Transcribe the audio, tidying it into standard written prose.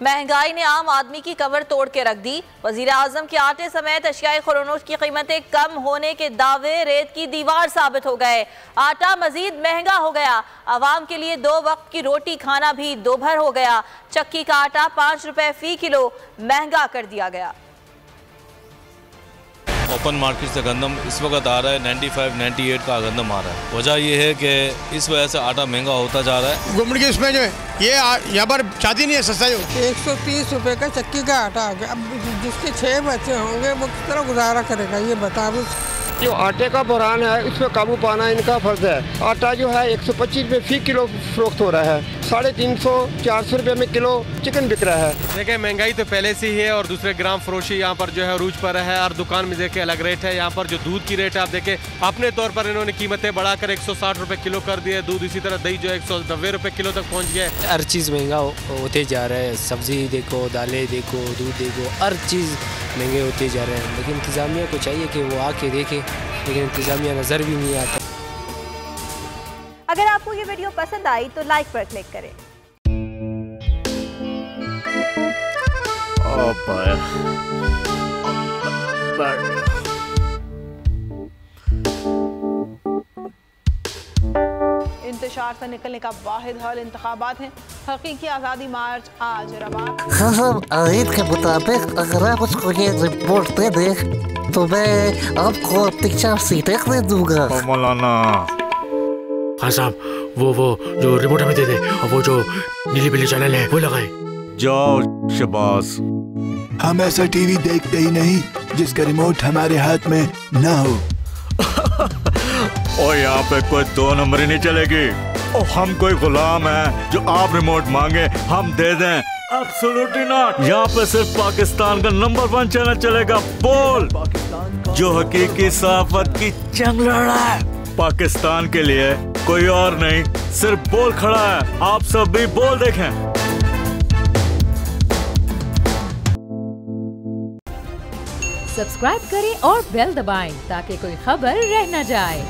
महंगाई ने आम आदमी की कमर तोड़ के रख दी। वजीर आजम के आटे समेत अशियाए खुरानोश की कीमतें कम होने के दावे रेत की दीवार साबित हो गए। आटा मजीद महंगा हो गया। आवाम के लिए 2 वक्त की रोटी खाना भी दोभर हो गया। चक्की का आटा 5 रुपए फी किलो महंगा कर दिया गया। ओपन मार्केट से गंदम इस वक्त आ रहा है 95-98 का गंदम आ रहा है। वजह यह है कि इस वजह से आटा महंगा होता जा रहा है। गुमड़ की इसमें जो है ये यहाँ पर चाहती नहीं है सस्ता। जो 130 रुपए का चक्की का आटा आ गया। अब जिसके 6 बच्चे होंगे वो किस तरह गुजारा करेगा ये बता। जो आटे का बहरान है इस पर काबू पाना इनका फर्ज है। आटा जो है 125 रुपये फी किलो फरोख्त हो रहा है। 350-400 रुपये में किलो चिकन बिक रहा है। देखिए महंगाई तो पहले से ही है और दूसरे ग्राम फरोशी यहाँ पर जो है अरूज पर है। हर दुकान में देखिए अलग रेट है। यहाँ पर जो दूध की रेट है आप देखें अपने तौर पर इन्होंने कीमतें बढ़ाकर 160 रुपये किलो कर दिए। दूध इसी तरह दही जो है 190 रुपये किलो तक पहुँच गया है। हर चीज़ महंगा होते जा रहा है। सब्जी देखो, दालें देखो, दूध देखो, हर चीज़ महंगे होते जा रहे हैं। लेकिन इंतज़ामिया को चाहिए कि वो आके देखे, लेकिन इंतज़ामिया नज़र भी नहीं आता। अगर आपको ये वीडियो पसंद आई तो लाइक पर क्लिक करें। इंतशार से निकलने का वाहिद हल इंतखाबात हैं। हकीकी आज़ादी मार्च आज रवा। आयत के मुताबिक अगर आप उसको ये रिपोर्ट दे दें तो मैं आपको 4 सीटें दे दूंगा। मौलाना हाँ साहब, वो जो रिमोट हमें दे दे और वो जो नीली पीली चैनल है वो लगाए। जाओ शबाज। हम ऐसा टीवी देखते ही नहीं जिसका रिमोट हमारे हाथ में ना हो। और यहाँ पे कोई 2 नंबर ही नहीं चलेगी। और हम कोई गुलाम है जो आप रिमोट मांगे हम दे दें? Absolutely not. यहाँ पे सिर्फ पाकिस्तान का नंबर 1 चैनल चलेगा, बोल, जो हकीकी सहाफत की जंग लड़ रहा है। पाकिस्तान के लिए कोई और नहीं, सिर्फ बोल खड़ा है। आप सब भी बोल देखें। सब्सक्राइब करें और बेल दबाएं ताकि कोई खबर रह न जाए।